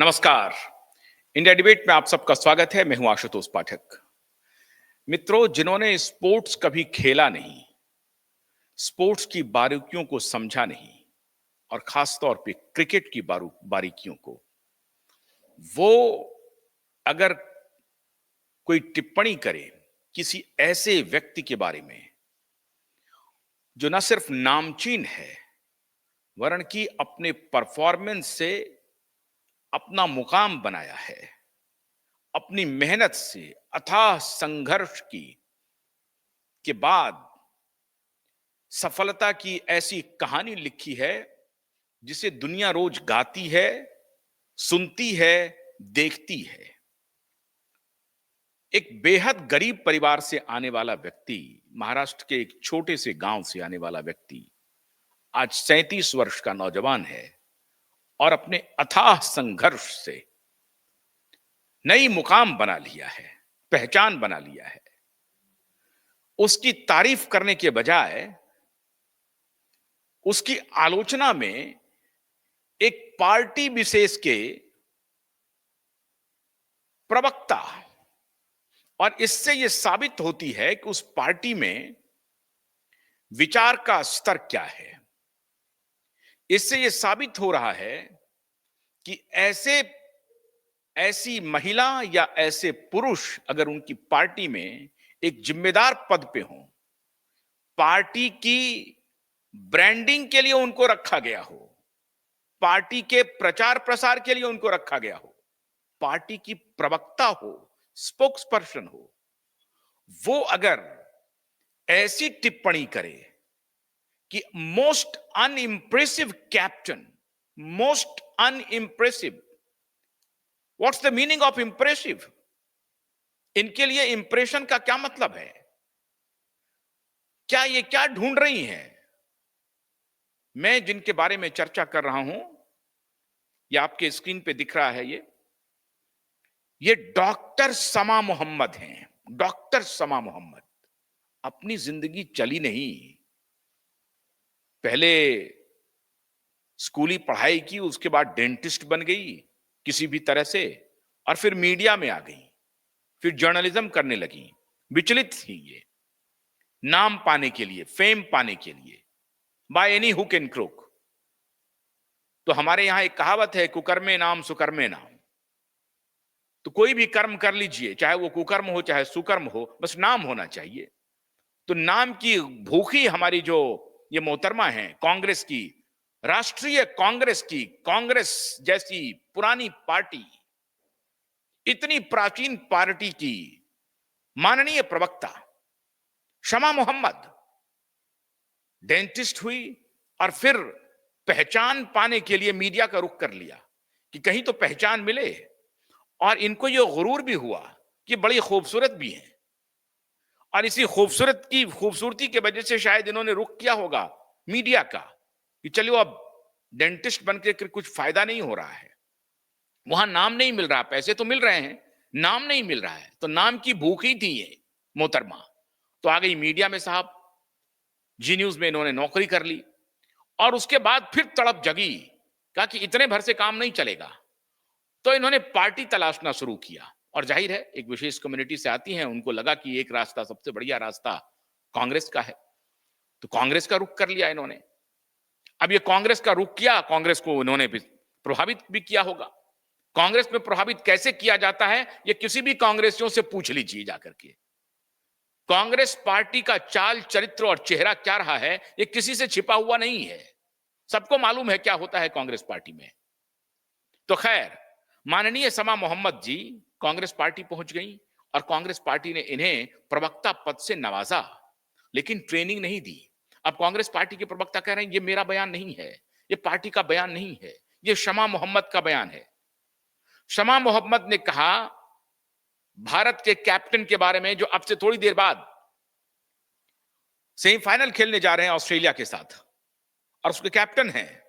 नमस्कार। India debate में आप सबका स्वागत है। मैं हूं आशुतोष पाठक। मित्रों, जिन्होंने स्पोर्ट्स कभी खेला नहीं, स्पोर्ट्स की बारीकियों को समझा नहीं और खास तौर पे क्रिकेट की बारीकियों को, वो अगर कोई टिप्पणी करे किसी ऐसे व्यक्ति के बारे में जो न सिर्फ नामचीन है, वरन कि अपने परफॉर्मेंस से अपना मुकाम बनाया है, अपनी मेहनत से अथाह संघर्ष की के बाद सफलता की ऐसी कहानी लिखी है जिसे दुनिया रोज गाती है, सुनती है, देखती है। एक बेहद गरीब परिवार से आने वाला व्यक्ति, महाराष्ट्र के एक छोटे से गांव से आने वाला व्यक्ति आज 37 वर्ष का नौजवान है और अपने अथाह संघर्ष से नई मुकाम बना लिया है, पहचान बना लिया है। उसकी तारीफ करने के बजाय उसकी आलोचना में एक पार्टी विशेष के प्रवक्ता, और इससे यह साबित होती है कि उस पार्टी में विचार का स्तर क्या है। इससे यह साबित हो रहा है कि ऐसी महिला या ऐसे पुरुष अगर उनकी पार्टी में एक जिम्मेदार पद पे हो, पार्टी की ब्रांडिंग के लिए उनको रखा गया हो, पार्टी के प्रचार प्रसार के लिए उनको रखा गया हो, पार्टी की प्रवक्ता हो, स्पोक्स पर्सन हो, वो अगर ऐसी टिप्पणी करे कि most unimpressive captain, most unimpressive, what's the meaning of impressive? इनके लिए इंप्रेशन का क्या मतलब है? क्या ढूंढ रही हैं? मैं जिनके बारे में चर्चा कर रहा हूं, यह आपके स्क्रीन पे दिख रहा है, ये डॉक्टर समा मोहम्मद हैं। डॉक्टर समा मोहम्मद अपनी जिंदगी चली नहीं, पहले स्कूली पढ़ाई की, उसके बाद डेंटिस्ट बन गई किसी भी तरह से, और फिर मीडिया में आ गई, फिर जर्नलिज्म करने लगी। विचलित थी ये, नाम पाने के लिए, फेम पाने के लिए, by any hook and crook. तो हमारे यहां एक कहावत है, कुकर्मे नाम सुकर्मे नाम। तो कोई भी कर्म कर लीजिए, चाहे वो कुकर्म हो चाहे सुकर्म हो, बस नाम होना चाहिए। तो नाम की भूखी हमारी जो ये मोहतरमा है, कांग्रेस की, राष्ट्रीय कांग्रेस की, कांग्रेस जैसी पुरानी पार्टी, इतनी प्राचीन पार्टी की माननीय प्रवक्ता शमा मोहम्मद डेंटिस्ट हुई और फिर पहचान पाने के लिए मीडिया का रुख कर लिया कि कहीं तो पहचान मिले, और इनको यह गुरूर भी हुआ कि बड़ी खूबसूरत भी हैं, और इसी खूबसूरती की वजह से शायद इन्होंने रुख किया होगा मीडिया का कि चलिए अब डेंटिस्ट बनकर कुछ फायदा नहीं हो रहा है, वहां नाम नहीं मिल रहा, पैसे तो मिल रहे हैं, नाम नहीं मिल रहा है। तो नाम की भूख ही थी ये मोहतरमा, तो आ गई मीडिया में साहब, जी न्यूज में इन्होंने नौकरी कर ली, और उसके बाद फिर तड़प जगी, कहा कि इतने भर से काम नहीं चलेगा, तो इन्होंने पार्टी तलाशना शुरू किया। और जाहिर है एक विशेष कम्युनिटी से आती हैं, उनको लगा कि एक रास्ता, सबसे बढ़िया रास्ता कांग्रेस का है, तो कांग्रेस का रुख कर लिया इन्होंने। अब ये कांग्रेस का रुख किया, कांग्रेस को इन्होंने भी प्रभावित भी किया होगा। कांग्रेस में प्रभावित कैसे किया जाता है, ये किसी भी कांग्रेसियों से पूछ लीजिए जाकर के। कांग्रेस पार्टी का चाल चरित्र और चेहरा क्या रहा है, ये किसी से छिपा हुआ नहीं है, सबको मालूम है क्या होता है कांग्रेस पार्टी में। तो खैर, माननीय समा मोहम्मद जी कांग्रेस पार्टी पहुंच गई, और कांग्रेस पार्टी ने इन्हें प्रवक्ता पद से नवाजा, लेकिन ट्रेनिंग नहीं दी। अब कांग्रेस पार्टी के प्रवक्ता कह रहे हैं ये मेरा बयान नहीं है, ये पार्टी का बयान नहीं है, ये शमा मोहम्मद का बयान है। शमा मोहम्मद ने कहा भारत के कैप्टन के बारे में, जो अब से थोड़ी देर बाद सेमीफाइनल खेलने जा रहे हैं ऑस्ट्रेलिया के साथ, और उसके कैप्टन हैं,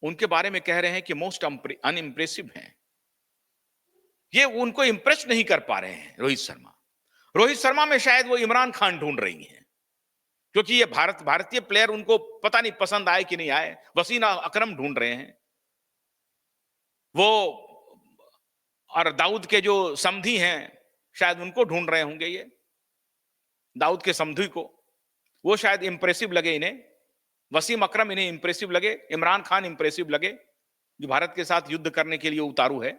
उनके बारे में कह रहे हैं कि मोस्ट अनइम्प्रेसिव हैं। ये उनको इंप्रेस नहीं कर पा रहे हैं रोहित शर्मा में शायद वो इमरान खान ढूंढ रही हैं, क्योंकि ये भारतीय प्लेयर उनको पता नहीं पसंद आए कि नहीं आए। वसीम अकरम ढूंढ रहे हैं, वो और दाऊद के जो समधी हैं शायद उनको ढूंढ रहे होंगे, ये दाऊद के समधी को, वो शायद इंप्रेसिव लगे इन्हें, वसीम अकरम इन्हें इंप्रेसिव लगे, इमरान खान इंप्रेसिव लगे जो भारत के साथ युद्ध करने के लिए उतारू है।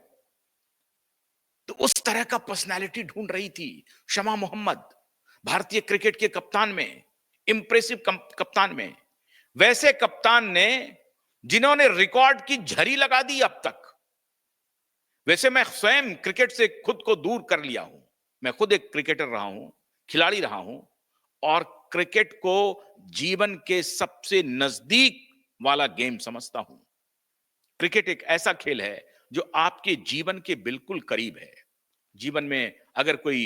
तो उस तरह का पर्सनालिटी ढूंढ रही थी शमा मोहम्मद भारतीय क्रिकेट के कप्तान में, इंप्रेसिव कप्तान में, वैसे कप्तान ने जिन्होंने रिकॉर्ड की झड़ी लगा दी अब तक। वैसे मैं स्वयं क्रिकेट से खुद को दूर कर लिया हूं, मैं खुद एक क्रिकेटर रहा हूं, खिलाड़ी रहा हूं, और क्रिकेट को जीवन के सबसे नजदीक वाला गेम समझता हूं। क्रिकेट एक ऐसा खेल है जो आपके जीवन के बिल्कुल करीब है। जीवन में अगर कोई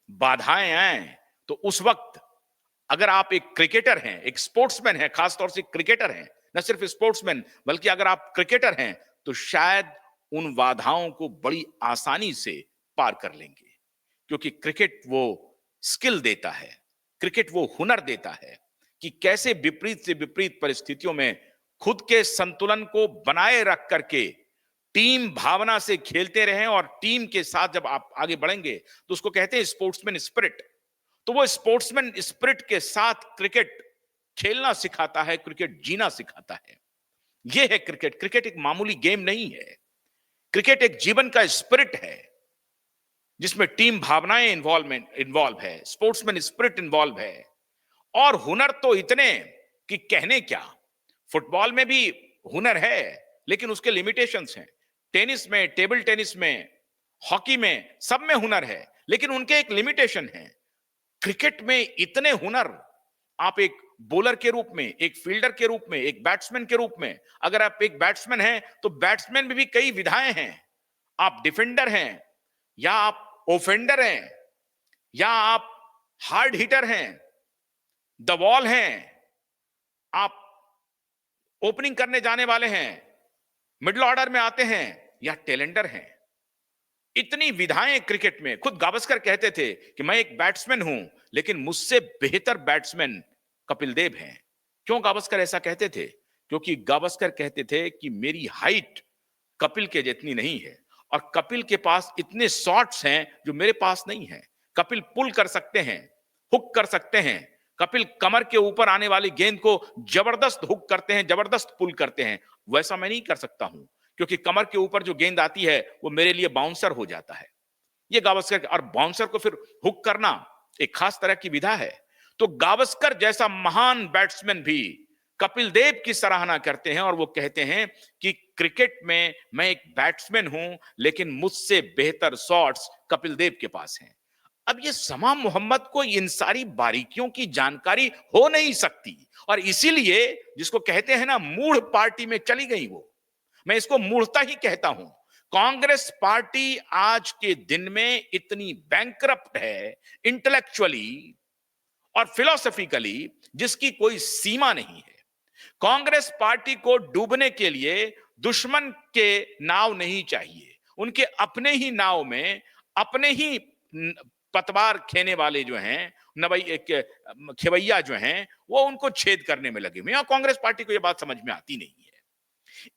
बाधाएं आए तो उस वक्त अगर आप एक क्रिकेटर हैं, एक स्पोर्ट्समैन हैं, खासतौर से क्रिकेटर हैं, न सिर्फ स्पोर्ट्समैन बल्कि अगर आप क्रिकेटर हैं तो शायद उन बाधाओं को बड़ी आसानी से पार कर लेंगे, क्योंकि क्रिकेट वो स्किल देता है, क्रिकेट वो हुनर देता है कि कैसे विपरीत से विपरीत परिस्थितियों में खुद के संतुलन को बनाए रख करके टीम भावना से खेलते रहें, और टीम के साथ जब आप आगे बढ़ेंगे तो उसको कहते हैं स्पोर्ट्समैन स्पिरिट। तो वो स्पोर्ट्समैन स्पिरिट के साथ क्रिकेट खेलना सिखाता है, क्रिकेट जीना सिखाता है। यह है क्रिकेट। क्रिकेट एक मामूली गेम नहीं है, क्रिकेट एक जीवन का स्पिरिट है जिसमें टीम भावनाएं इन्वॉल्व है, स्पोर्ट्समैन स्पिरिट इन्वॉल्व है, और हुनर तो इतने कि कहने क्या। फुटबॉल में भी हुनर है लेकिन उसके लिमिटेशंस हैं, टेनिस में, टेबल टेनिस में, हॉकी में, सब में हुनर है लेकिन उनके एक लिमिटेशन है। क्रिकेट में इतने हुनर, आप एक बॉलर के रूप में, एक फील्डर के रूप में, एक बैट्समैन के रूप में, अगर आप एक बैट्समैन हैं तो बैट्समैन में भी कई विधाएं हैं। आप डिफेंडर हैं, या आप ओफेंडर हैं, या आप हार्ड हिटर हैं, द वॉल हैं, आप ओपनिंग करने जाने वाले हैं, मिडिल ऑर्डर में आते हैं, या टेलेंडर हैं। इतनी विधाएं क्रिकेट में। खुद गावस्कर कहते थे कि मैं एक बैट्समैन हूं लेकिन मुझसे बेहतर बैट्समैन कपिल देव हैं। क्यों गावस्कर ऐसा कहते थे? क्योंकि गावस्कर कहते थे कि मेरी हाइट कपिल के जितनी नहीं है, और कपिल के पास इतने शॉट्स हैं जो मेरे पास नहीं है। कपिल पुल कर सकते हैं, हुक कर सकते हैं, कपिल कमर के ऊपर आने वाली गेंद को जबरदस्त हुक करते हैं, जबरदस्त पुल करते हैं। वैसा मैं नहीं कर सकता हूं, क्योंकि कमर के ऊपर जो गेंद आती है वो मेरे लिए बाउंसर हो जाता है। ये गावस्कर, और बाउंसर को फिर हुक करना एक खास तरह की विधा है। तो गावस्कर जैसा महान बैट्समैन भी कपिल देव की सराहना करते हैं, और वो कहते हैं कि क्रिकेट में मैं एक बैट्समैन हूं लेकिन मुझसे बेहतर शॉट्स कपिल देव के पास हैं। अब ये शमा मोहम्मद को इन सारी बारीकियों की जानकारी हो नहीं सकती, और इसीलिए जिसको कहते हैं ना मूढ़ पार्टी में चली गई वो। मैं इसको मूढ़ता ही कहता हूं। कांग्रेस पार्टी आज के दिन में इतनी बैंकरप्ट है इंटेलेक्चुअली और फिलोसॉफिकली, जिसकी कोई सीमा नहीं है। कांग्रेस पार्टी को डूबने के लिए दुश्मन के नाव नहीं चाहिए, उनके अपने ही नाव में अपने ही पतवार खेने वाले जो हैं, खेवैया जो हैं, वो उनको छेद करने में लगे हुए हैं। कांग्रेस पार्टी को यह बात समझ में आती नहीं है।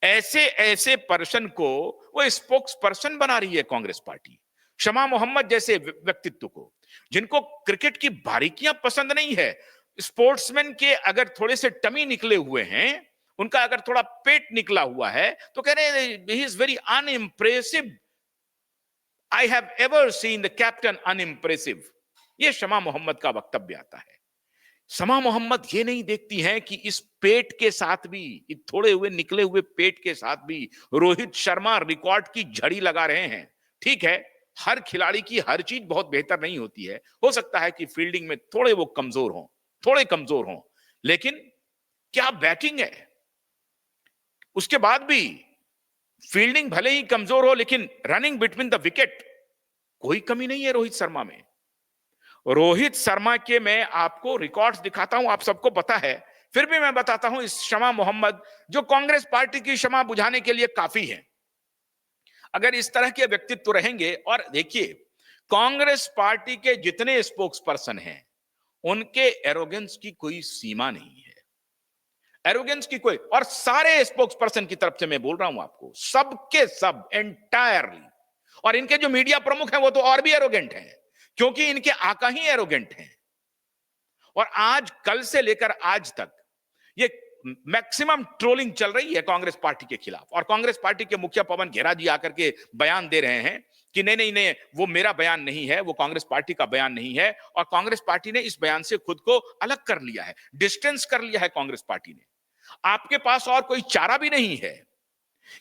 ऐसे ऐसे पर्सन को वो स्पोक्स पर्सन बना रही है कांग्रेस पार्टी, शमा मोहम्मद जैसे व्यक्तित्व को, जिनको क्रिकेट की बारीकियां पसंद नहीं है। स्पोर्ट्समैन के अगर थोड़े से टमी निकले हुए हैं, उनका अगर थोड़ा पेट निकला हुआ है, तो कह रहे he is very unimpressive, I have ever seen the captain unimpressive. ये शमा मोहम्मद का वक्तव्य आता है। शमा मोहम्मद ये नहीं देखती हैं कि इस पेट के साथ भी, थोड़े हुए निकले हुए पेट के साथ भी रोहित शर्मा रिकॉर्ड की झड़ी लगा रहे हैं। ठीक है, हर खिलाड़ी की हर चीज बहुत बेहतर नहीं होती है, हो सकता है कि फील्डिंग में थोड़े वो कमजोर हों, थोड़े कमजोर हों, लेकिन क्या बैटिंग है। उसके बाद भी फील्डिंग भले ही कमजोर हो लेकिन रनिंग बिटवीन द विकेट कोई कमी नहीं है रोहित शर्मा में। रोहित शर्मा के मैं आपको रिकॉर्ड्स दिखाता हूं, आप सबको पता है, फिर भी मैं बताता हूं। इस शमा मोहम्मद जो कांग्रेस पार्टी की शमा बुझाने के लिए काफी है। अगर इस तरह के व्यक्तित्व रहेंगे, और देखिए कांग्रेस पार्टी के जितने स्पोक्स पर्सन हैं उनके एरोगेंस की कोई सीमा नहीं है, एरोगेंस की कोई, और सारे स्पोक्स पर्सन की तरफ से मैं बोल रहा हूं आपको, सबके सब एंटायरली, और इनके जो मीडिया प्रमुख हैं वो तो और भी एरोगेंट हैं, क्योंकि इनके आका ही एरोगेंट हैं। और आज कल से लेकर आज तक ये मैक्सिमम ट्रोलिंग चल रही है कांग्रेस पार्टी के खिलाफ, और कांग्रेस पार्टी के मुखिया पवन घेरा जी आकर के बयान दे रहे हैं कि नहीं नहीं नहीं, वो मेरा बयान नहीं है, वो कांग्रेस पार्टी का बयान नहीं है। और कांग्रेस पार्टी ने इस बयान से खुद को अलग कर लिया है, डिस्टेंस कर लिया है कांग्रेस पार्टी ने। आपके पास और कोई चारा भी नहीं है,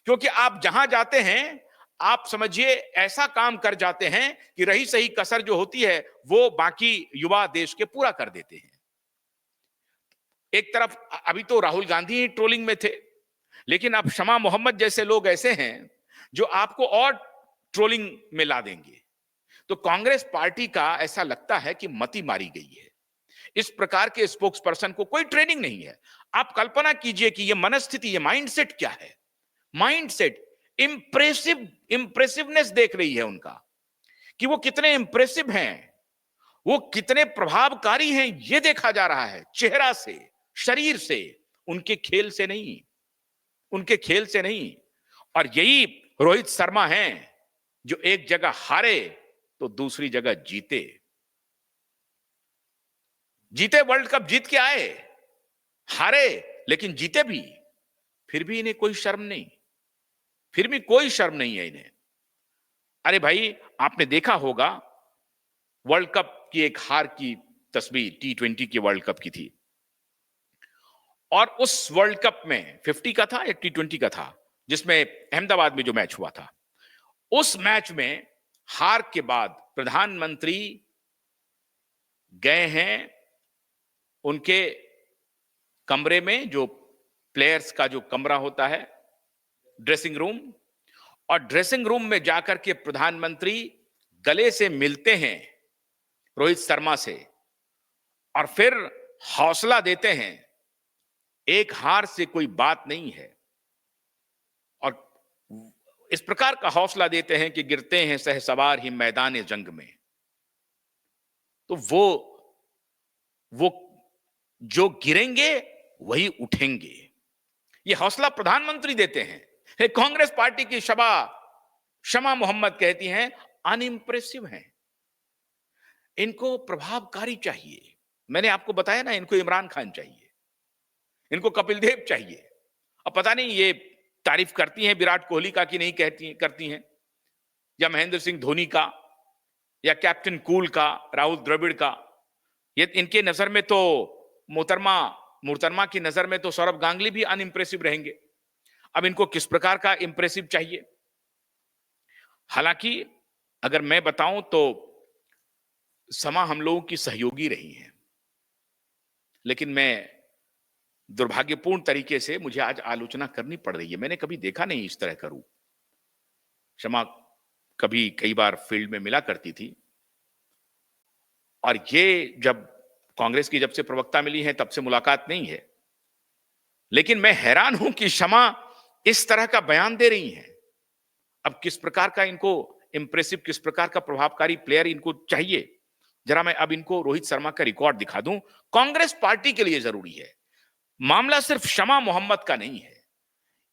क्योंकि आप जहां जाते हैं आप समझिए ऐसा काम कर जाते हैं कि रही सही कसर जो होती है वो बाकी युवा देश के पूरा कर देते हैं। एक तरफ अभी तो राहुल गांधी ही ट्रोलिंग में थे, लेकिन अब शमा मोहम्मद जैसे लोग ऐसे हैं जो आपको और ट्रोलिंग में ला देंगे। तो कांग्रेस पार्टी का ऐसा लगता है कि मति मारी गई है। इस प्रकार के स्पोक्स पर्सन को कोई ट्रेनिंग नहीं है। आप कल्पना कीजिए कि ये मनस्थिति, ये माइंडसेट क्या है। माइंडसेट, इंप्रेसिवनेस देख रही है उनका कि वो कितने इंप्रेसिव हैं, वो कितने प्रभावकारी हैं, ये देखा जा रहा है चेहरा से, शरीर से, उनके खेल से नहीं, उनके खेल से नहीं। और यही रोहित शर्मा हैं जो एक जगह हारे तो दूसरी जगह जीते। जीते, वर्ल्ड कप जीत के आए, हारे लेकिन जीते भी, फिर भी इन्हें कोई शर्म नहीं, फिर भी कोई शर्म नहीं है इन्हें। अरे भाई, आपने देखा होगा वर्ल्ड कप की एक हार की तस्वीर, T20 के वर्ल्ड कप की थी, और उस वर्ल्ड कप में 50 का था या T20 का था, जिसमें अहमदाबाद में जो मैच हुआ था, उस मैच में हार के बाद प्रधानमंत्री गए हैं उनके कमरे में, जो प्लेयर्स का जो कमरा होता है, ड्रेसिंग रूम, और ड्रेसिंग रूम में जाकर के प्रधानमंत्री गले से मिलते हैं रोहित शर्मा से, और फिर हौसला देते हैं, एक हार से कोई बात नहीं है। और इस प्रकार का हौसला देते हैं कि गिरते हैं सहसवार ही मैदान जंग में। तो वो जो गिरेंगे वही उठेंगे, ये हौसला प्रधानमंत्री देते हैं। कांग्रेस पार्टी की शमा मोहम्मद कहती हैं अनइम्प्रेसिव हैं, इनको प्रभावकारी चाहिए। मैंने आपको बताया ना, इनको इमरान खान चाहिए, इनको कपिल देव चाहिए। अब पता नहीं ये तारीफ करती हैं विराट कोहली का कि नहीं करती हैं, या महेंद्र सिंह धोनी का, या कैप्टन कूल का, राहुल द्रविड़ का। ये इनके नजर में तो मोहतरमा की नजर में तो सौरभ गांगुली भी अनइम्प्रेसिव रहेंगे। अब इनको किस प्रकार का इंप्रेसिव चाहिए। हालांकि अगर मैं बताऊं तो समा हम लोगों की सहयोगी रही है, लेकिन मैं दुर्भाग्यपूर्ण तरीके से मुझे आज आलोचना करनी पड़ रही है। मैंने कभी देखा नहीं इस तरह करूं। शमा कभी कई बार फील्ड में मिला करती थी, और ये जब कांग्रेस की जब से प्रवक्ता मिली है तब से मुलाकात नहीं है। लेकिन मैं हैरान हूं कि शमा इस तरह का बयान दे रही हैं। अब किस प्रकार का इनको इंप्रेसिव, किस प्रकार का प्रभावकारी प्लेयर इनको चाहिए, जरा मैं अब इनको रोहित शर्मा का रिकॉर्ड दिखा दूं। कांग्रेस पार्टी के लिए जरूरी है। मामला सिर्फ शमा मोहम्मद का नहीं है,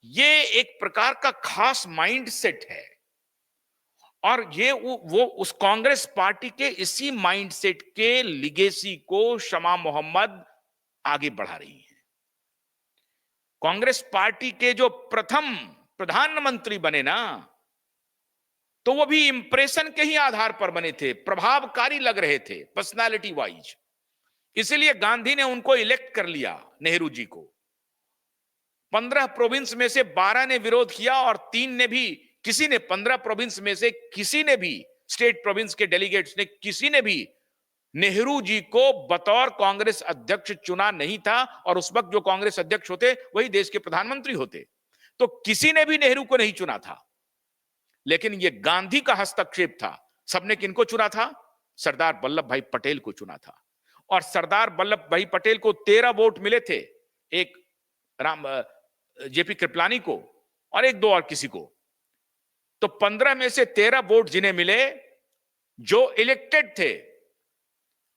ये एक प्रकार का खास माइंडसेट है, और ये वो उस कांग्रेस पार्टी के इसी माइंडसेट के लिगेसी को शमा मोहम्मद आगे बढ़ा रही है। कांग्रेस पार्टी के जो प्रथम प्रधानमंत्री बने ना, तो वो भी इंप्रेशन के ही आधार पर बने थे, प्रभावकारी लग रहे थे पर्सनालिटी वाइज। इसलिए गांधी ने उनको इलेक्ट कर लिया, नेहरू जी को। 15 प्रोविंस में से 12 ने विरोध किया, और 3 ने भी, किसी ने 15 प्रोविंस में से किसी ने भी, स्टेट प्रोविंस के डेलीगेट्स ने किसी ने भी नेहरू जी को बतौर कांग्रेस अध्यक्ष चुना नहीं था, और उस वक्त जो कांग्रेस अध्यक्ष होते वही देश के प्रधानमंत्री होते। तो किसी ने भी नेहरू को नहीं चुना था, लेकिन यह गांधी का हस्तक्षेप था। सबने किनको चुना था? सरदार वल्लभ भाई पटेल को चुना था, और सरदार वल्लभ भाई पटेल को 13 वोट मिले थे, एक जेपी कृपलानी को और एक दो और किसी को। तो 15 में से 13 वोट जिन्हें मिले, जो इलेक्टेड थे,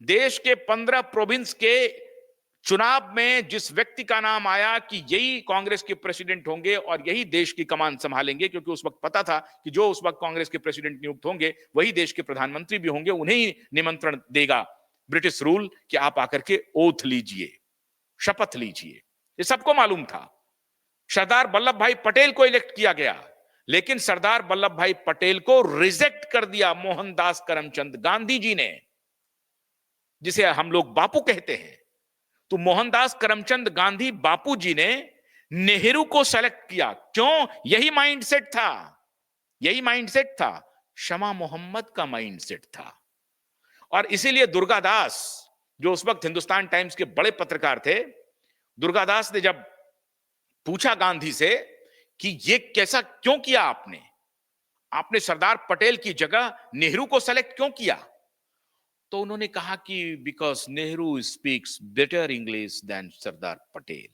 देश के 15 प्रोविंस के चुनाव में जिस व्यक्ति का नाम आया कि यही कांग्रेस के प्रेसिडेंट होंगे और यही देश की कमान संभालेंगे, क्योंकि उस वक्त पता था कि जो उस वक्त कांग्रेस के प्रेसिडेंट नियुक्त होंगे वही देश के प्रधानमंत्री भी होंगे, उन्हें ही निमंत्रण देगा ब्रिटिश रूल कि आप आकर के ओथ लीजिए, शपथ लीजिए। ये सबको मालूम था। सरदार वल्लभ भाई पटेल को इलेक्ट किया गया, लेकिन सरदार वल्लभ भाई पटेल को रिजेक्ट कर दिया मोहनदास करमचंद गांधी जी ने, जिसे हम लोग बापू कहते हैं। तो मोहनदास करमचंद गांधी बापू जी ने नेहरू को सेलेक्ट किया। क्यों? यही माइंडसेट था, यही माइंडसेट था, शमा मोहम्मद का माइंडसेट था। और इसीलिए दुर्गादास, जो उस वक्त हिंदुस्तान टाइम्स के बड़े पत्रकार थे, दुर्गादास ने जब पूछा गांधी से कि ये कैसा क्यों किया आपने, आपने सरदार पटेल की जगह नेहरू को सेलेक्ट क्यों किया, तो उन्होंने कहा कि because Nehru speaks better English than Sardar Patel.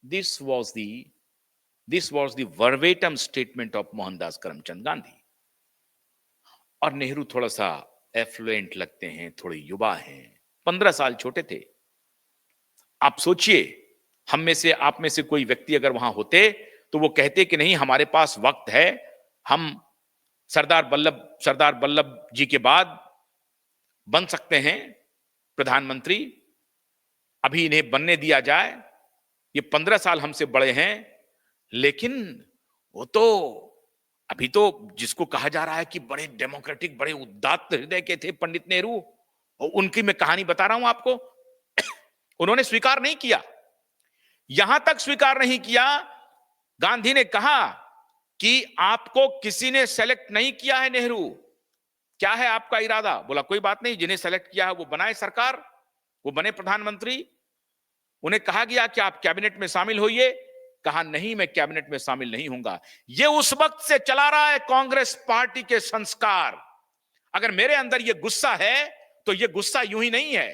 This was the verbatim statement of Mohandas Karamchand Gandhi. और नेहरू थोड़ा सा एफ्लुएंट लगते हैं, थोड़े युवा हैं, 15 साल छोटे थे। आप सोचिए, हम में से, आप में से कोई व्यक्ति अगर वहां होते तो वो कहते कि नहीं, हमारे पास वक्त है, हम सरदार वल्लभ जी के बाद बन सकते हैं प्रधानमंत्री, अभी इन्हें बनने दिया जाए, ये 15 साल हमसे बड़े हैं। लेकिन वो तो अभी तो जिसको कहा जा रहा है कि बड़े डेमोक्रेटिक, बड़े उदात्त हृदय के थे पंडित नेहरू, और उनकी मैं कहानी बता रहा हूं आपको। उन्होंने स्वीकार नहीं किया, यहां तक स्वीकार नहीं किया, गांधी ने कहा कि आपको किसी ने सेलेक्ट नहीं किया है नेहरू, क्या है आपका इरादा? बोला कोई बात नहीं, जिन्हें सेलेक्ट किया है वो बनाए सरकार, वो बने प्रधानमंत्री। उन्हें कहा गया कि आप कैबिनेट में शामिल होइए, कहा नहीं, मैं कैबिनेट में शामिल नहीं होऊंगा। ये उस वक्त से चला रहा है कांग्रेस पार्टी के संस्कार। अगर मेरे अंदर ये गुस्सा है तो ये गुस्सा यूं ही नहीं है।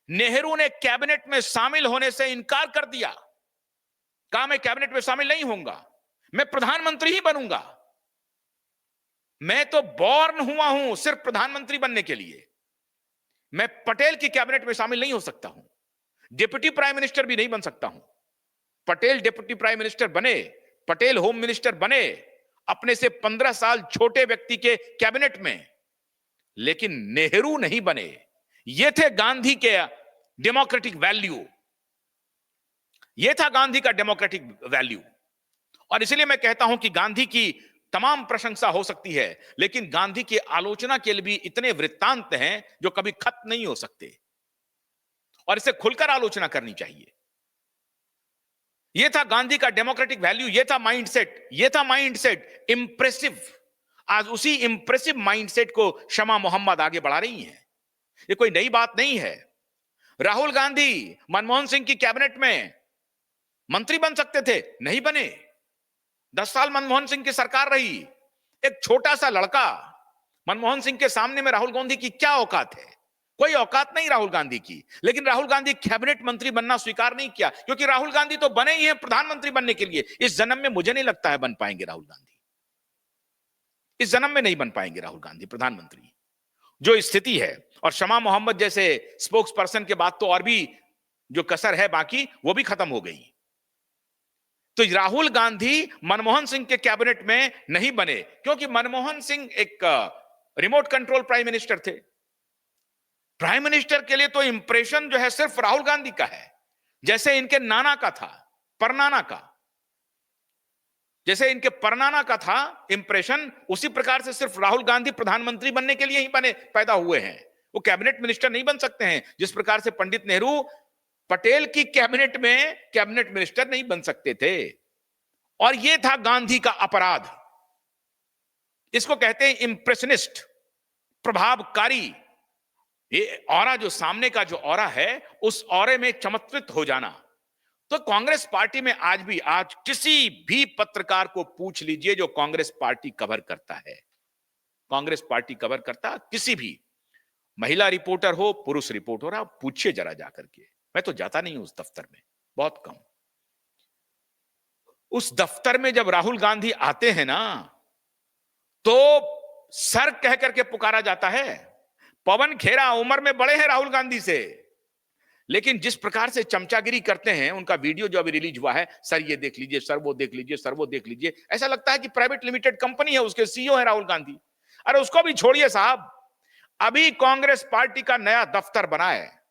नेहरू ने कैबिनेट में शामिल होने से इनकार कर दिया, कहा मैं कैबिनेट में शामिल नहीं होऊंगा, मैं प्रधानमंत्री ही बनूंगा। मैं तो बॉर्न हुआ हूं सिर्फ प्रधानमंत्री बनने के लिए, मैं पटेल की कैबिनेट में शामिल नहीं हो सकता हूं, डिप्टी प्राइम मिनिस्टर भी नहीं बन सकता हूं। पटेल डिप्टी प्राइम मिनिस्टर बने, पटेल होम मिनिस्टर बने, अपने से 15 साल छोटे व्यक्ति के कैबिनेट में, लेकिन नेहरू नहीं बने। ये थे गांधी के डेमोक्रेटिक वैल्यू, ये था गांधी का डेमोक्रेटिक वैल्यू। और इसलिए मैं कहता हूं कि गांधी की तमाम प्रशंसा हो सकती है, लेकिन गांधी की आलोचना के लिए भी इतने वृत्तांत हैं जो कभी खत्म नहीं हो सकते, और इसे खुलकर आलोचना करनी चाहिए। यह था गांधी का डेमोक्रेटिक वैल्यू, यह था माइंडसेट, यह था माइंडसेट इंप्रेसिव। आज उसी इंप्रेसिव माइंडसेट को शमा मोहम्मद आगे बढ़ा रही हैं। यह कोई नई बात नहीं है। राहुल गांधी मनमोहन सिंह की कैबिनेट में मंत्री बन सकते थे, नहीं बने। 10 साल मनमोहन सिंह की सरकार रही, एक छोटा सा लड़का, मनमोहन सिंह के सामने में राहुल गांधी की क्या औकात है? कोई औकात नहीं राहुल गांधी की। लेकिन राहुल गांधी कैबिनेट मंत्री बनना स्वीकार नहीं किया, क्योंकि राहुल गांधी तो बने ही हैं प्रधानमंत्री बनने के लिए। इस जन्म में मुझे नहीं लगता है बन पाएंगे राहुल गांधी, इस जन्म में नहीं बन पाएंगे राहुल गांधी प्रधानमंत्री, जो स्थिति है। और शमा मोहम्मद जैसे स्पोक्स पर्सन के बाद तो और भी जो कसर है बाकी, वो भी खत्म हो गई। तो राहुल गांधी मनमोहन सिंह के कैबिनेट में नहीं बने, क्योंकि मनमोहन सिंह एक रिमोट कंट्रोल प्राइम मिनिस्टर थे। प्राइम मिनिस्टर के लिए तो इंप्रेशन जो है सिर्फ राहुल गांधी का है, जैसे इनके नाना का था, परनाना का, जैसे इनके परनाना का था इंप्रेशन, उसी प्रकार से सिर्फ राहुल गांधी प्रधानमंत्री बनने के लिए ही बने, पैदा हुए हैं। वो कैबिनेट मिनिस्टर नहीं बन सकते हैं, जिस प्रकार से पंडित नेहरू पटेल की कैबिनेट में कैबिनेट मिनिस्टर नहीं बन सकते थे। और यह था गांधी का अपराध। इसको कहते हैं इंप्रेशनिस्ट, प्रभावकारी। ये ऑरा, जो सामने का जो ऑरा है, उस ऑरे में चमत्कृत हो जाना। तो कांग्रेस पार्टी में आज किसी भी पत्रकार को पूछ लीजिए जो कांग्रेस पार्टी कवर करता है, कांग्रेस पार्टी कवर करता किसी भी, महिला रिपोर्टर हो, पुरुष रिपोर्टर हो, पूछिए जरा जाकर के। मैं तो जाता नहीं हूं उस दफ्तर में, बहुत कम। उस दफ्तर में जब राहुल गांधी आते हैं ना, तो सर कह करके पुकारा जाता है। पवन खेरा उम्र में बड़े हैं राहुल गांधी से, लेकिन जिस प्रकार से चमचागिरी करते हैं, उनका वीडियो जो अभी रिलीज हुआ है, सर ये देख लीजिए, सर वो देख लीजिए, सर वो देख लीजिए, ऐसा लगता है कि प्राइवेट लिमिटेड कंपनी है, उसके सीईओ है राहुल गांधी। अरे उसको भी छोड़िए साहब, अभी कांग्रेस पार्टी का नया दफ्तर बना है।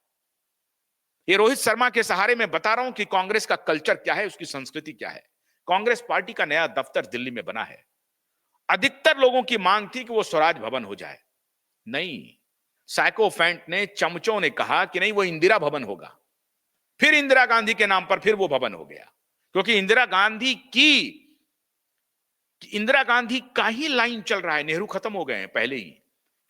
ये रोहित शर्मा के सहारे मैं बता रहा हूं कि कांग्रेस का कल्चर क्या है, उसकी संस्कृति क्या है। कांग्रेस पार्टी का नया दफ्तर दिल्ली में बना है। अधिकतर लोगों की मांग थी कि वो स्वराज भवन हो जाए, नहीं, साइकोफेंट ने, चमचों ने कहा कि नहीं, वो इंदिरा भवन होगा। फिर इंदिरा गांधी के नाम पर फिर वो भवन हो गया, क्योंकि इंदिरा गांधी का ही लाइन चल रहा है। नेहरू खत्म हो गए हैं पहले ही,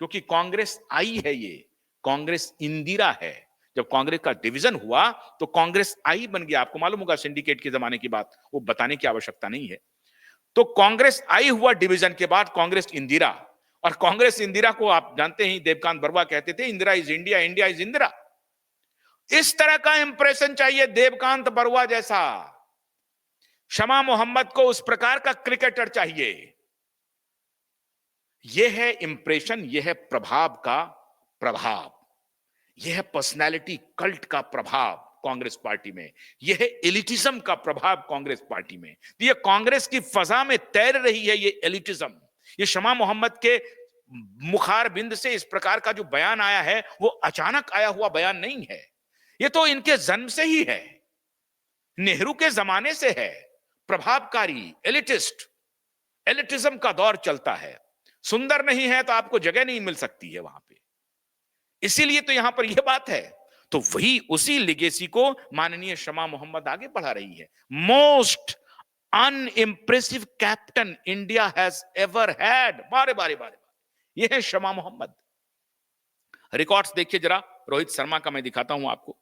क्योंकि कांग्रेस आई है, ये कांग्रेस इंदिरा है। जब कांग्रेस का डिवीजन हुआ तो कांग्रेस आई बन गया। आपको मालूम होगा सिंडिकेट के जमाने की बात, वो बताने की आवश्यकता नहीं है। तो कांग्रेस आई हुआ डिवीजन के बाद कांग्रेस इंदिरा, और कांग्रेस इंदिरा को आप जानते ही, देवकांत बरुआ कहते थे Indira is India, India is Indira. इस तरह का इंप्रेशन चाहिए देवकांत बरुआ जैसा। शमा मोहम्मद को उस प्रकार का क्रिकेटर चाहिए। यह है इंप्रेशन, यह है प्रभाव का प्रभाव, यह है पर्सनैलिटी कल्ट का प्रभाव कांग्रेस पार्टी में, यह है एलिटिज्म का प्रभाव कांग्रेस पार्टी में। तो यह कांग्रेस की फजा में तैर रही है, ये एलिटिज्म। ये शमा मोहम्मद के मुखार बिंद से इस प्रकार का जो बयान आया है, वो अचानक आया हुआ बयान नहीं है, ये तो इनके जन्म से ही है, नेहरू के जमाने से है। प्रभावकारी एलिटिज्म का दौर चलता है। सुंदर नहीं है तो आपको जगह नहीं मिल सकती है वहां पे, इसीलिए तो यहां पर यह बात है। तो वही उसी लिगेसी को माननीय शमा मोहम्मद आगे बढ़ा रही है। Most unimpressive captain India has ever had, बारे बारे बारे, यह है शमा मोहम्मद। रिकॉर्ड्स देखिए जरा, रोहित शर्मा का मैं दिखाता हूं आपको,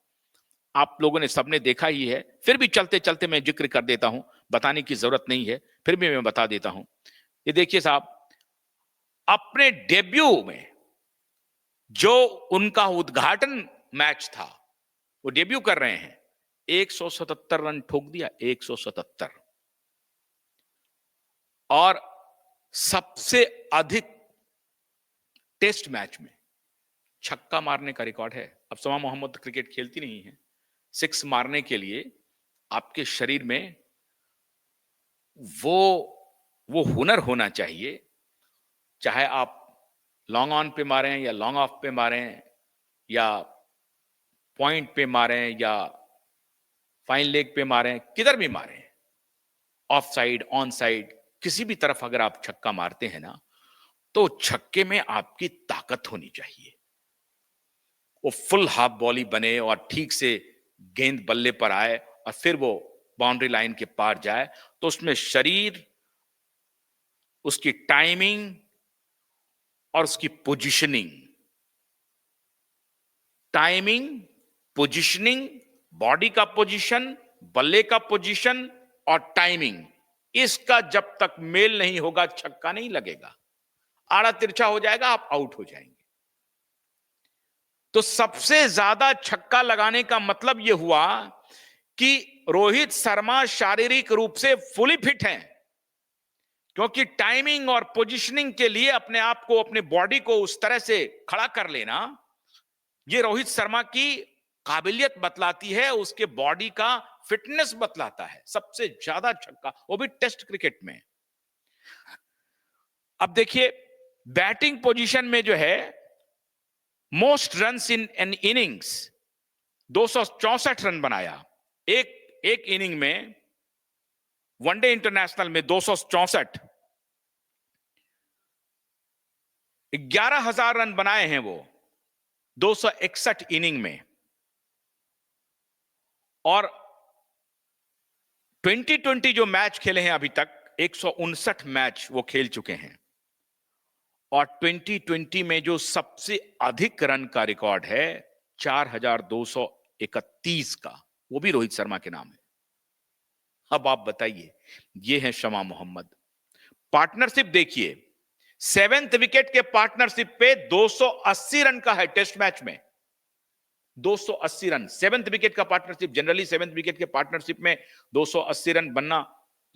आप लोगों ने सबने देखा ही है, फिर भी चलते चलते मैं जिक्र कर देता हूं, बताने की जरूरत नहीं है, फिर भी मैं बता देता हूं। ये देखिए साहब, अपने डेब्यू में जो उनका उद्घाटन मैच था, वो डेब्यू कर रहे हैं, 177 रन ठोक दिया, 177। और सबसे अधिक टेस्ट मैच में छक्का मारने का रिकॉर्ड है। अब शमा मोहम्मद क्रिकेट खेलती नहीं है, सिक्स मारने के लिए आपके शरीर में वो हुनर होना चाहिए, चाहे आप लॉन्ग ऑन पे मारें या लॉन्ग ऑफ पे मारें या पॉइंट पे मारें या फाइन लेग पे मारें, किधर भी मारें, ऑफ साइड ऑन साइड, किसी भी तरफ अगर आप छक्का मारते हैं ना, तो छक्के में आपकी ताकत होनी चाहिए, वो फुल हाफ बॉली बने और ठीक से गेंद बल्ले पर आए और फिर वो बाउंड्री लाइन के पार जाए। तो उसमें शरीर, उसकी टाइमिंग और उसकी पोजीशनिंग, बॉडी का पोजीशन, बल्ले का पोजीशन और टाइमिंग, इसका जब तक मेल नहीं होगा छक्का नहीं लगेगा, आड़ा तिरछा हो जाएगा, आप आउट हो जाएंगे। तो सबसे ज्यादा छक्का लगाने का मतलब यह हुआ कि रोहित शर्मा शारीरिक रूप से फुली फिट हैं, क्योंकि टाइमिंग और पोजीशनिंग के लिए अपने आप को, अपने बॉडी को उस तरह से खड़ा कर लेना, यह रोहित शर्मा की काबिलियत बतलाती है, उसके बॉडी का फिटनेस बतलाता है। सबसे ज्यादा छक्का, वो भी टेस्ट क्रिकेट में। अब देखिए बैटिंग पोजीशन में जो है, most runs in an innings, 264 run बनाया एक इनिंग में, वनडे इंटरनेशनल में 264, 11,000 रन बनाए हैं वो 261 इनिंग में। और 2020 जो मैच खेले हैं अभी तक, 159 मैच वो खेल चुके हैं। और 2020 में जो सबसे अधिक रन का रिकॉर्ड है 4,231 का, वो भी रोहित शर्मा के नाम है। अब आप बताइए, ये है शमा मोहम्मद। पार्टनरशिप देखिए, 7th विकेट के पार्टनरशिप पे 280 रन का है टेस्ट मैच में, 280 रन 7th विकेट का पार्टनरशिप। जनरली 7th विकेट के पार्टनरशिप में 280 रन बनना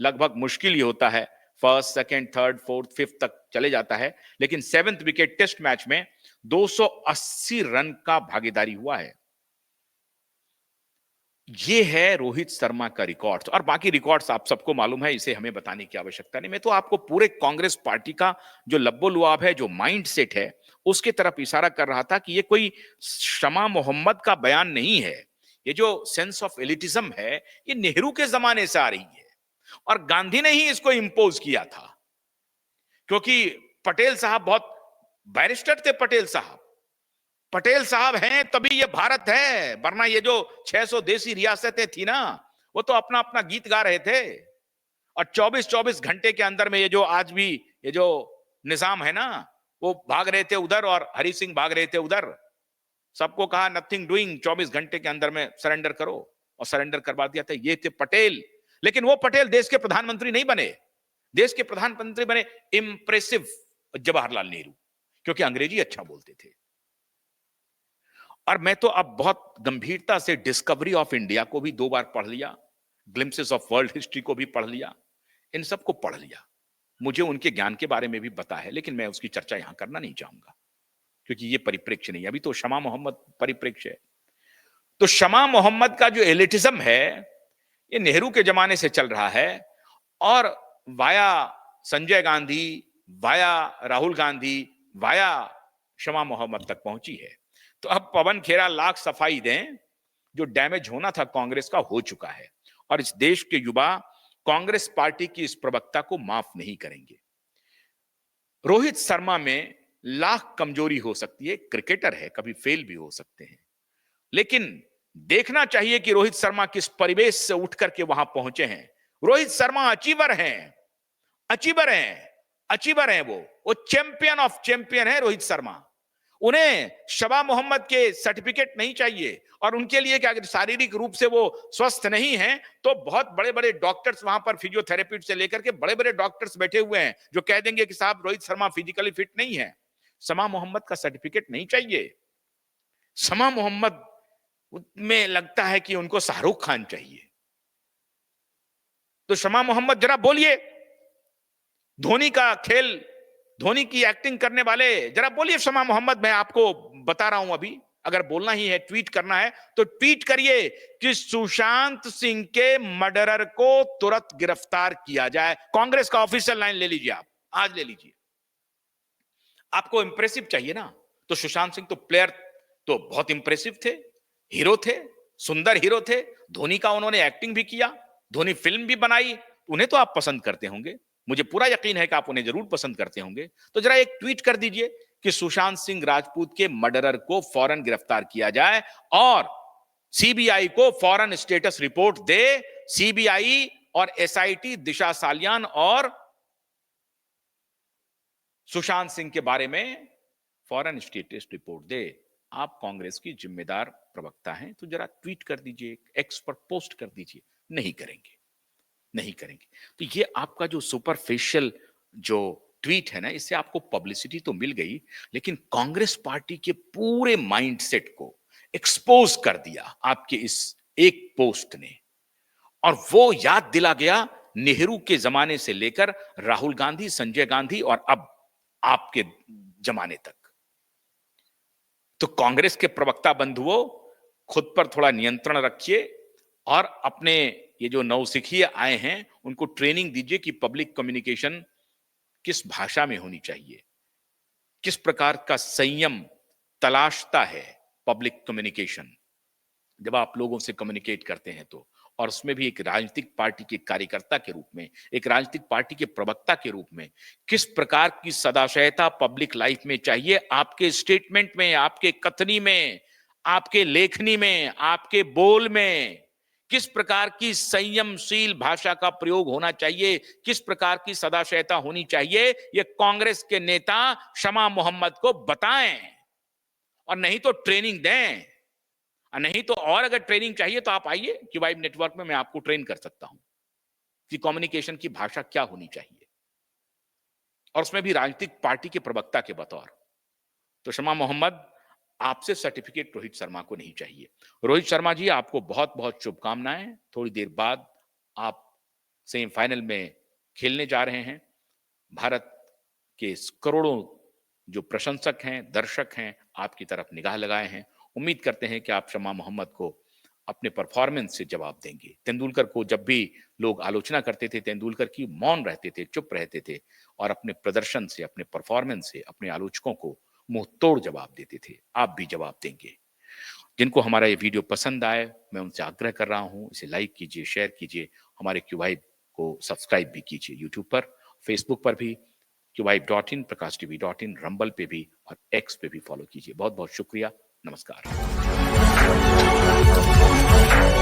लगभग मुश्किल ही होता है, first, second, third, fourth, fifth तक चले जाता है, लेकिन 7th विकेट टेस्ट मैच में 280 रन का भागीदारी हुआ है। ये है रोहित शर्मा का रिकॉर्ड्स, और बाकी रिकॉर्ड्स आप सबको मालूम है, इसे हमें बताने की आवश्यकता नहीं। मैं तो आपको पूरे कांग्रेस पार्टी का जो लब्बो-लुआब है, जो माइंडसेट है, उसकी तरफ इशारा कर रहा था कि ये कोई शमा मोहम्मद का बयान नहीं है। ये जो सेंस ऑफ एलिटिज्म है, ये नेहरू के जमाने से आ रही है और गांधी ने ही इसको इंपोज किया था। क्योंकि पटेल साहब बहुत बैरिस्टर थे। पटेल साहब हैं तभी ये भारत है, वरना ये जो 600 देसी रियासतें थी ना, वो तो अपना अपना गीत गा रहे थे। और 24-24 घंटे के अंदर में ये जो आज भी ये जो निजाम है ना, वो भाग रहे थे उधर और हरि सिंह भाग रहे थे उधर। सबको कहा नथिंग डूइंग, 24 घंटे के अंदर में सरेंडर करो, और सरेंडर करवा दिया था। ये थे पटेल। लेकिन वो पटेल देश के प्रधानमंत्री नहीं बने। देश के प्रधानमंत्री बने इंप्रेसिव जवाहरलाल नेहरू, क्योंकि अंग्रेजी अच्छा बोलते थे। और मैं तो अब बहुत गंभीरता से डिस्कवरी ऑफ इंडिया को भी 2 बार पढ़ लिया, ग्लिम्पसेस ऑफ वर्ल्ड हिस्ट्री को भी पढ़ लिया, इन सबको पढ़ लिया। मुझे उनके ज्ञान के बारे में भी पता है, लेकिन मैं उसकी चर्चा यहां करना नहीं चाहूंगा, क्योंकि ये परिप्रेक्ष्य नहीं है। अभी तो शमा मोहम्मद परिप्रेक्ष्य है। तो शमा मोहम्मद का जो एलिटिज्म है, ये नेहरू के जमाने से चल रहा है, और via Sanjay Gandhi, via Rahul Gandhi, via Shama Mohammed तक पहुंची है। तो अब पवन खेरा लाख सफाई दें, जो डैमेज होना था कांग्रेस का हो चुका है, और इस देश के युवा कांग्रेस पार्टी की इस प्रवक्ता को माफ नहीं करेंगे। रोहित शर्मा में लाख कमजोरी हो सकती है, क्रिकेटर है, कभी फेल भी हो सकते हैं, लेकिन देखना चाहिए कि रोहित शर्मा किस परिवेश से उठ करके वहां पहुंचे हैं। रोहित शर्मा अचीवर हैं, अचीवर हैं, अचीवर हैं। वो चैंपियन ऑफ चैंपियन है रोहित शर्मा। उन्हें शबा मोहम्मद के सर्टिफिकेट नहीं चाहिए, और उनके लिए क्या, अगर शारीरिक रूप से वो स्वस्थ नहीं है, तो बहुत बड़े बड़े डॉक्टर्स वहां पर, फिजियोथेरेपिस्ट से लेकर के बड़े बड़े डॉक्टर्स बैठे हुए हैं, जो कह देंगे कि साहब रोहित शर्मा फिजिकली फिट नहीं है। शमा मोहम्मद का सर्टिफिकेट नहीं चाहिए। शमा मोहम्मद में लगता है कि उनको शाहरुख खान चाहिए। तो शमा मोहम्मद जरा बोलिए, धोनी का खेल, धोनी की एक्टिंग करने वाले, जरा बोलिए शमा मोहम्मद, मैं आपको बता रहा हूं अभी, अगर बोलना ही है, ट्वीट करना है, तो ट्वीट करिए कि सुशांत सिंह के मर्डरर को तुरंत गिरफ्तार किया जाए। कांग्रेस का ऑफिशियल लाइन ले लीजिए, आप आज ले लीजिए। आपको इंप्रेसिव चाहिए ना, तो सुशांत सिंह तो प्लेयर तो बहुत इंप्रेसिव थे, हीरो थे, सुंदर हीरो थे। धोनी का उन्होंने एक्टिंग भी किया, धोनी फिल्म भी बनाई, उन्हें तो आप पसंद करते होंगे, मुझे पूरा यकीन है कि आप उन्हें जरूर पसंद करते होंगे। तो जरा एक ट्वीट कर दीजिए कि सुशांत सिंह राजपूत के मर्डरर को फौरन गिरफ्तार किया जाए, और सीबीआई को फौरन स्टेटस रिपोर्ट दे। सीबीआई और एसआईटी दिशा सालियान और सुशांत सिंह के बारे में फौरन स्टेटस रिपोर्ट दे। आप कांग्रेस की जिम्मेदार प्रवक्ता हैं, तो जरा ट्वीट कर दीजिए, एक्स पर पोस्ट कर दीजिए। नहीं करेंगे, नहीं करेंगे। तो ये आपका जो सुपरफिशियल जो ट्वीट है ना, इससे आपको पब्लिसिटी तो मिल गई, लेकिन कांग्रेस पार्टी के पूरे माइंडसेट को एक्सपोज कर दिया आपके इस एक पोस्ट ने। और वो याद दिला गया नेहरू के जमाने से लेकर राहुल गांधी, संजय गांधी, और अब आपके जमाने तक। तो कांग्रेस के प्रवक्ता बंधुओं, खुद पर थोड़ा नियंत्रण रखिए, और अपने ये जो नौसिखिए आए हैं, उनको ट्रेनिंग दीजिए कि पब्लिक कम्युनिकेशन किस भाषा में होनी चाहिए, किस प्रकार का संयम तलाशता है पब्लिक कम्युनिकेशन, जब आप लोगों से कम्युनिकेट करते हैं तो। और उसमें भी एक राजनीतिक पार्टी के कार्यकर्ता के रूप में, एक राजनीतिक पार्टी के प्रवक्ता के रूप में, किस प्रकार की सदाशयता पब्लिक लाइफ में चाहिए, आपके स्टेटमेंट में, आपके कथनी में, आपके लेखनी में, आपके बोल में किस प्रकार की संयमशील भाषा का प्रयोग होना चाहिए, किस प्रकार की सदाशयता होनी चाहिए, ये कांग्रेस के नेता शमा मोहम्मद को बताएं, और नहीं तो ट्रेनिंग दें। नहीं तो, और अगर ट्रेनिंग चाहिए तो आप आइए क्यूबाइब नेटवर्क में, मैं आपको ट्रेन कर सकता हूं कि कम्युनिकेशन की भाषा क्या होनी चाहिए, और उसमें भी राजनीतिक पार्टी के प्रवक्ता के बतौर। तो शमा मोहम्मद, आपसे सर्टिफिकेट रोहित शर्मा को नहीं चाहिए। रोहित शर्मा जी, आपको बहुत बहुत शुभकामनाएं। थोड़ी देर बाद आप सेमीफाइनल में खेलने जा रहे हैं। भारत के करोड़ों जो प्रशंसक हैं, दर्शक हैं, आपकी तरफ निगाह लगाए हैं। उम्मीद करते हैं कि आप शमा मोहम्मद को अपने परफॉर्मेंस से जवाब देंगे। तेंदुलकर को जब भी लोग आलोचना करते थे, तेंदुलकर की मौन रहते थे, चुप रहते थे और अपने प्रदर्शन से, अपने परफॉर्मेंस से अपने आलोचकों को मुंह तोड़ जवाब देते थे। आप भी जवाब देंगे। जिनको हमारा ये वीडियो पसंद आए, मैं उनसे आग्रह कर रहा हूँ, इसे लाइक कीजिए, शेयर कीजिए, हमारे क्यूवाइब को सब्सक्राइब भी कीजिए यूट्यूब पर, फेसबुक पर भी QYIB.in, प्रकाश टीवी.in, रंबल पे भी और एक्स पे भी फॉलो कीजिए। बहुत बहुत शुक्रिया। नमस्कार।